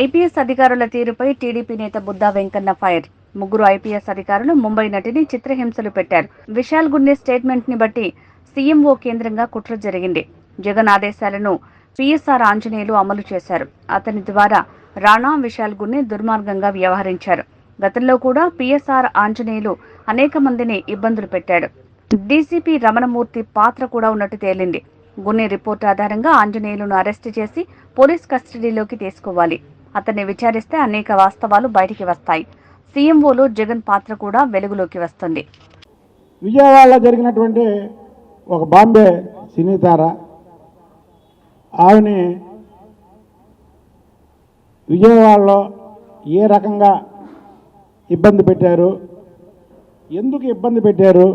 IPS అధికారుల తీరుపై TDP నేత బుద్దా వెంకన్న ఫైర్. ముగ్గురు ఐపీఎస్ అధికారులు ముంబై నటిని చిత్రహింసలు పెట్టారు. విశాల్ గున్నే స్టేట్మెంట్ ని బట్టి సీఎంఓ కేంద్రంగా కుట్ర జరిగింది. జగన్ ఆదేశాలను పీఎస్ఆర్ ఆంజనేయులు అమలు చేశారు. అతని ద్వారా రాణా, విశాల్ గున్నే దుర్మార్గంగా వ్యవహరించారు. గతంలో కూడా పీఎస్ఆర్ ఆంజనేయులు అనేక మందిని ఇబ్బందులు పెట్టాడు. డీసీపీ రమణమూర్తి పాత్ర కూడా ఉన్నట్టు తేలింది. గున్నే రిపోర్టు ఆధారంగా ఆంజనేయులను అరెస్టు చేసి పోలీస్ కస్టడీలోకి తీసుకోవాలి. అతన్ని విచారిస్తే అనేక వాస్తవాలు బయటికి వస్తాయి. సీఎంఓలో జగన్ పాత్ర కూడా వెలుగులోకి వస్తుంది. విజయవాడలో జరిగినటువంటి ఒక బాంబే సినీ తార, ఆమెని విజయవాడలో ఏ రకంగా ఇబ్బంది పెట్టారు, ఎందుకు ఇబ్బంది పెట్టారు,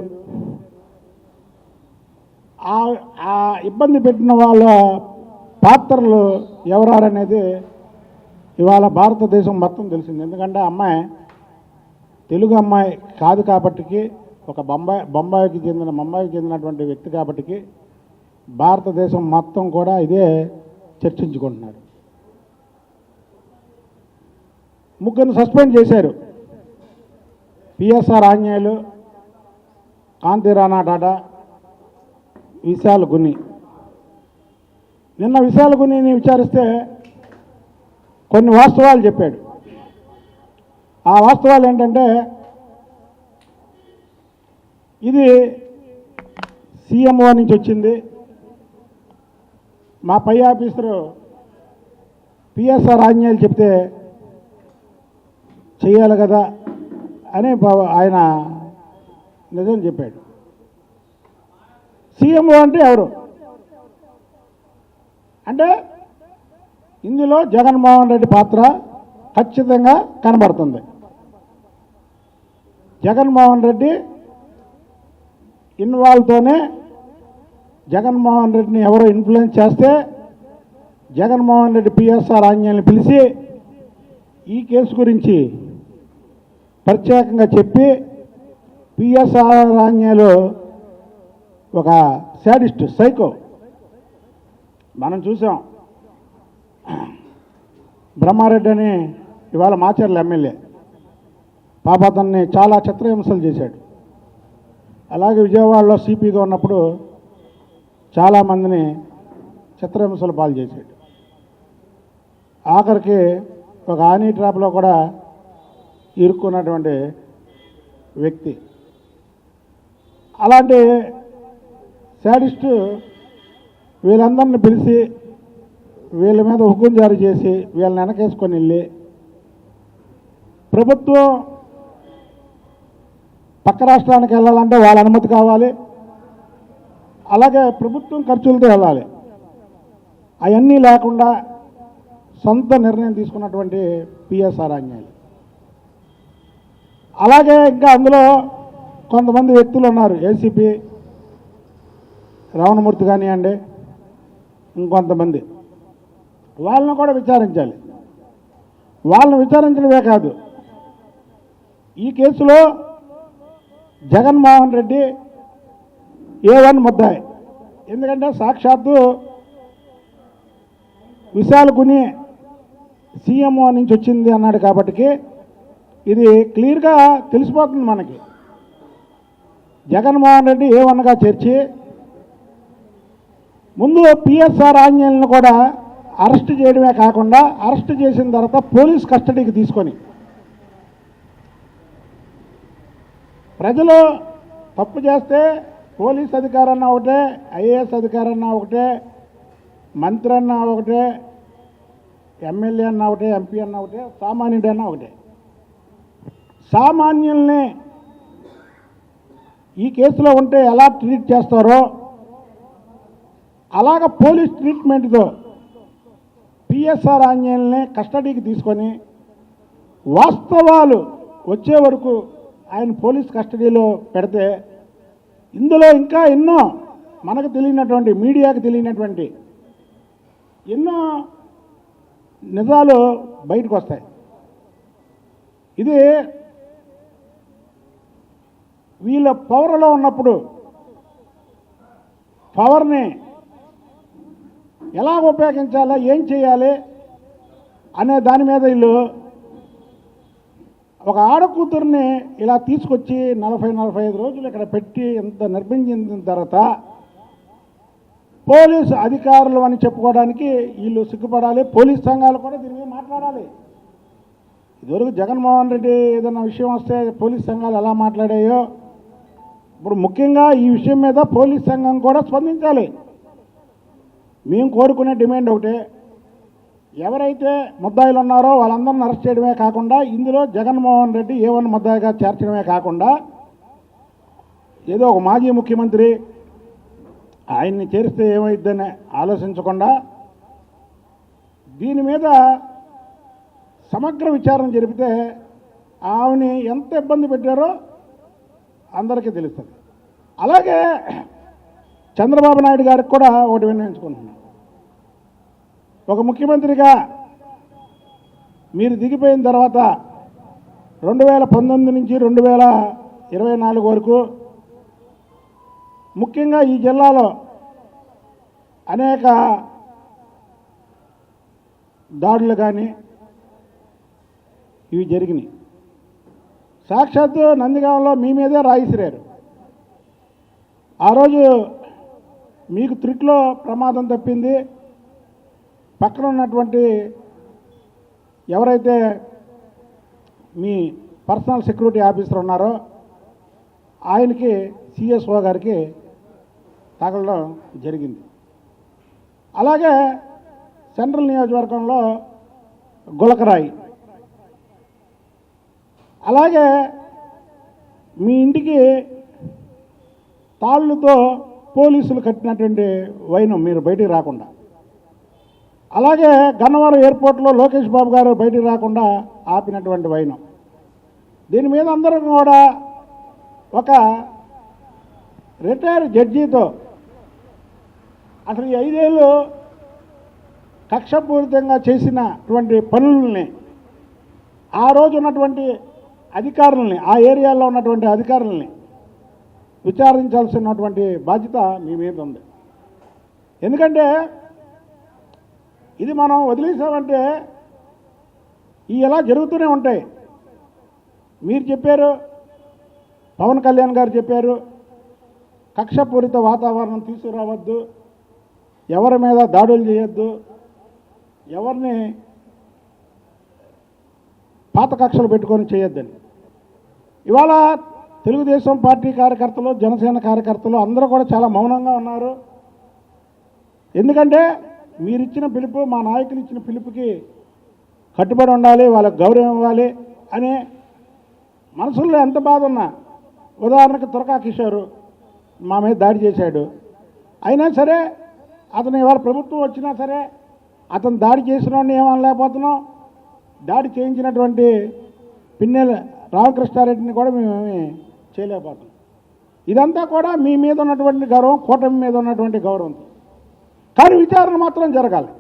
ఆ ఇబ్బంది పెట్టిన వాళ్ళ పాత్రలు ఎవరనేది ఇవాళ భారతదేశం మొత్తం తెలిసింది. ఎందుకంటే అమ్మాయి తెలుగు అమ్మాయి కాదు కాబట్టికి, ఒక ముంబైకి చెందినటువంటి వ్యక్తి కాబట్టికి భారతదేశం మొత్తం కూడా ఇదే చర్చించుకుంటున్నారు. ముగ్గురిని సస్పెండ్ చేశారు. పిఎస్ఆర్ ఆంజనేయులు, కాంతి రాణా టాటా, విశాల్ గున్ని. నిన్న విశాల్ గున్నిని విచారిస్తే కొన్ని వాస్తవాలు చెప్పాడు. ఆ వాస్తవాలు ఏంటంటే, ఇది సీఎంఓ నుంచి వచ్చింది, మా పై ఆఫీసరు పిఎస్ఆర్ ఆంజనేయులు చెప్తే చేయాలి కదా అని ఆయన నిజం చెప్పాడు. సీఎంఓ అంటే ఎవరు అంటే ఇందులో జగన్మోహన్ రెడ్డి పాత్ర ఖచ్చితంగా కనబడుతుంది. జగన్మోహన్ రెడ్డి ఇన్వాల్వ్తోనే జగన్మోహన్ రెడ్డిని ఎవరో ఇన్ఫ్లుయెన్స్ చేస్తే జగన్మోహన్ రెడ్డి పిఎస్ఆర్ ఆంజనేయుల్ని పిలిచి ఈ కేసు గురించి ప్రత్యేకంగా చెప్పి, పిఎస్ఆర్ ఆంజనేయులు ఒక శాడిస్ట్, సైకో. మనం చూసాం. బ్రహ్మారెడ్డి అని ఇవాళ మాచర్ల ఎమ్మెల్యే, పాప అతన్ని చాలా చిత్రహింసలు చేశాడు. అలాగే విజయవాడలో సిపిగా ఉన్నప్పుడు చాలామందిని చిత్రహింసలు పాలు చేశాడు. ఆఖరికి ఒక ఆనీ ట్రాప్లో కూడా ఇరుక్కున్నటువంటి వ్యక్తి. అలాంటి శాడిస్టు వీళ్ళందరిని పిలిచి వీళ్ళ మీద హుకుం జారీ చేసి వీళ్ళని వెనకేసుకొని వెళ్ళి, ప్రభుత్వం పక్క రాష్ట్రానికి వెళ్ళాలంటే వాళ్ళ అనుమతి కావాలి, అలాగే ప్రభుత్వం ఖర్చులతో వెళ్ళాలి. అవన్నీ లేకుండా సొంత నిర్ణయం తీసుకున్నటువంటి పిఎస్ఆర్ ఆంజనేయులు. అలాగే ఇంకా అందులో కొంతమంది వ్యక్తులు ఉన్నారు. ఏసీపీ రమణమూర్తి కానివ్వండి, ఇంకొంతమంది. వాళ్ళని కూడా విచారించాలి. వాళ్ళని విచారించడమే కాదు, ఈ కేసులో జగన్మోహన్ రెడ్డి A1 ముద్దాయి. ఎందుకంటే సాక్షాత్తు విశాల్ గుని సీఎంఓ నుంచి వచ్చింది అన్నాడు కాబట్టికి ఇది క్లియర్గా తెలిసిపోతుంది మనకి. జగన్మోహన్ రెడ్డి A1గా చేర్చి ముందు పిఎస్ఆర్ ఆంజనేయులను కూడా అరెస్ట్ చేయడమే కాకుండా, అరెస్ట్ చేసిన తర్వాత పోలీస్ కస్టడీకి తీసుకొని, ప్రజలు తప్పు చేస్తే పోలీస్ అధికారన్నా ఒకటే, ఐఏఎస్ అధికారన్నా ఒకటే, మంత్రి అన్నా ఒకటే, ఎమ్మెల్యే అన్నా ఒకటే, ఎంపీ అన్నా ఒకటే, సామాన్యుడు అన్నా ఒకటే. సామాన్యుల్ని ఈ కేసులో ఉంటే ఎలా ట్రీట్ చేస్తారో అలాగ పోలీస్ ట్రీట్మెంట్తో పిఎస్ఆర్ ఆంజనేయుల్ని కస్టడీకి తీసుకొని వాస్తవాలు వచ్చే వరకు ఆయన పోలీస్ కస్టడీలో పెడితే ఇందులో ఇంకా ఎన్నో మనకు తెలియనటువంటి, మీడియాకు తెలియనటువంటి ఎన్నో నిజాలు బయటకు వస్తాయి. ఇది వీళ్ళ పవర్లో ఉన్నప్పుడు పవర్ని ఎలా ఉపయోగించాలో, ఏం చేయాలి అనే దాని మీద వీళ్ళు ఒక ఆడకూతుర్ని ఇలా తీసుకొచ్చి 40-45 రోజులు ఇక్కడ పెట్టి ఇంత నిర్బంధించిన తర్వాత పోలీసు అధికారులు అని చెప్పుకోవడానికి వీళ్ళు సిగ్గుపడాలి. పోలీస్ సంఘాలు కూడా దీని మీద మాట్లాడాలి. ఇదివరకు జగన్మోహన్ రెడ్డి ఏదైనా విషయం వస్తే పోలీస్ సంఘాలు ఎలా మాట్లాడాయో ఇప్పుడు ముఖ్యంగా ఈ విషయం మీద పోలీస్ సంఘం కూడా స్పందించాలి. మేము కోరుకునే డిమాండ్ ఒకటే, ఎవరైతే ముద్దాయిలు ఉన్నారో వాళ్ళందరిని అరెస్ట్ చేయడమే కాకుండా ఇందులో జగన్మోహన్ రెడ్డి ఏ1 ముద్దాయిగా చేర్చడమే కాకుండా ఏదో ఒక మాజీ ముఖ్యమంత్రి ఆయన్ని చేరిస్తే ఏమైద్దని ఆలోచించకుండా దీని మీద సమగ్ర విచారణ జరిపితే ఆమెని ఎంత ఇబ్బంది పెట్టారో అందరికీ తెలుస్తుంది. అలాగే చంద్రబాబు నాయుడు గారికి కూడా ఒకటి విన్నవించుకుంటున్నాను. ఒక ముఖ్యమంత్రిగా మీరు దిగిపోయిన తర్వాత 2019 నుంచి 2024 వరకు ముఖ్యంగా ఈ జిల్లాలో అనేక దాడులు కానీ ఇవి జరిగినాయి. సాక్షాత్తు నందిగాంలో మీ మీదే రాయిసిరారు. ఆ రోజు మీకు త్రిట్లో ప్రమాదం తప్పింది. పక్కన ఉన్నటువంటి ఎవరైతే మీ పర్సనల్ సెక్యూరిటీ ఆఫీసర్ ఉన్నారో ఆయనకి సిఎస్ఓ గారికి తగలడం జరిగింది. అలాగే సెంట్రల్ నియోజకవర్గంలో గులకరాయి, అలాగే మీ ఇంటికి తాళ్ళుతో పోలీసులు కట్టినటువంటి వైనం మీరు బయటికి రాకుండా, అలాగే గన్నవరం ఎయిర్పోర్ట్లో లోకేష్ బాబు గారు బయటికి రాకుండా ఆపినటువంటి వైనం, దీని మీద అందరం కూడా ఒక రిటైర్ జడ్జితో అసలు ఈ 5 ఏళ్ళు కక్షపూరితంగా చేసినటువంటి పనులని ఆ రోజు ఉన్నటువంటి అధికారులని, ఆ ఏరియాలో ఉన్నటువంటి అధికారులని విచారించాల్సినటువంటి బాధ్యత మీ మీద ఉంది. ఎందుకంటే ఇది మనం వదిలేసామంటే ఇలా జరుగుతూనే ఉంటాయి. మీరు చెప్పారు, పవన్ కళ్యాణ్ గారు చెప్పారు, కక్షపూరిత వాతావరణం తీసుకురావద్దు, ఎవరి మీద దాడులు చేయొద్దు, ఎవరిని పాత కక్షలు పెట్టుకొని చేయొద్దని. ఇవాళ తెలుగుదేశం పార్టీ కార్యకర్తలు, జనసేన కార్యకర్తలు అందరూ కూడా చాలా మౌనంగా ఉన్నారు. ఎందుకంటే మీరిచ్చిన పిలుపు, మా నాయకులు ఇచ్చిన పిలుపుకి కట్టుబడి ఉండాలి, వాళ్ళకి గౌరవం ఇవ్వాలి అనే మనసుల్లో ఎంత బాధ ఉన్నా, ఉదాహరణకు తురకా కిషోర్ మా మీద దాడి చేశాడు, అయినా సరే అతను ఇవాళ ప్రభుత్వం వచ్చినా సరే అతను దాడి చేసిన వాడిని ఏమనలేకపోతున్నాం, దాడి చేయించినటువంటి పిన్నెల రామకృష్ణారెడ్డిని కూడా మేమేమి చేయలేకపోతున్నాం. ఇదంతా కూడా మీ మీద ఉన్నటువంటి గౌరవం, కూటమి మీద ఉన్నటువంటి గౌరవంతో. కానీ విచారణ మాత్రం జరగాలి.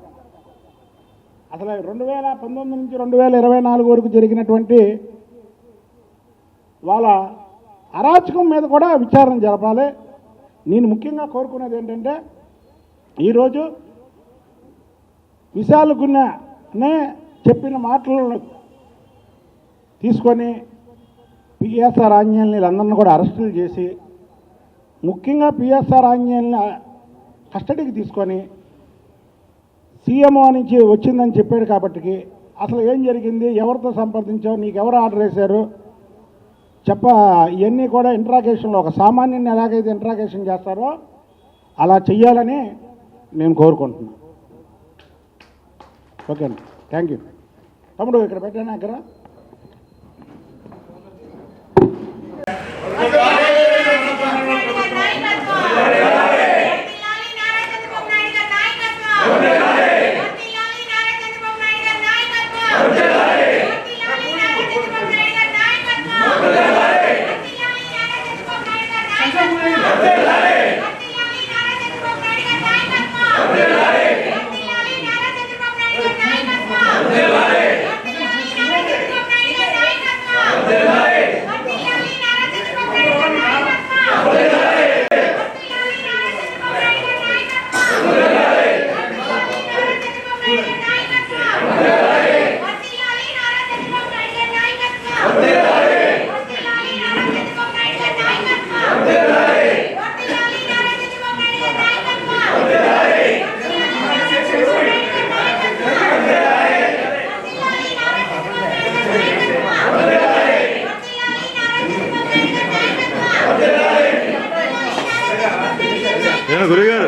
అసలు 2019 నుంచి 2024 వరకు జరిగినటువంటి వాళ్ళ అరాచకం మీద కూడా విచారణ జరపాలి. నేను ముఖ్యంగా కోరుకునేది ఏంటంటే ఈరోజు విశాల్ గున్ననే చెప్పిన మాటలను తీసుకొని పిఎస్ఆర్ ఆంజనేయుల్ని అందరిని కూడా అరెస్టులు చేసి, ముఖ్యంగా పిఎస్ఆర్ ఆంజనేయుల్ని కస్టడీకి తీసుకొని సీఎంఓ నుంచి వచ్చిందని చెప్పాడు కాబట్టి అసలు ఏం జరిగింది, ఎవరితో సంప్రదించావు, నీకు ఎవరు ఆర్డర్ వేశారు ఇవన్నీ కూడా ఇంట్రాగేషన్లో ఒక సామాన్యుని ఎలాగైతే ఇంట్రాగేషన్ చేస్తారో అలా చెయ్యాలని నేను కోరుకుంటున్నాను. ఓకే అండి, థ్యాంక్ యూ. తమ్ముడు ఇక్కడ పెట్టాను ఇక్కడ గురుగారు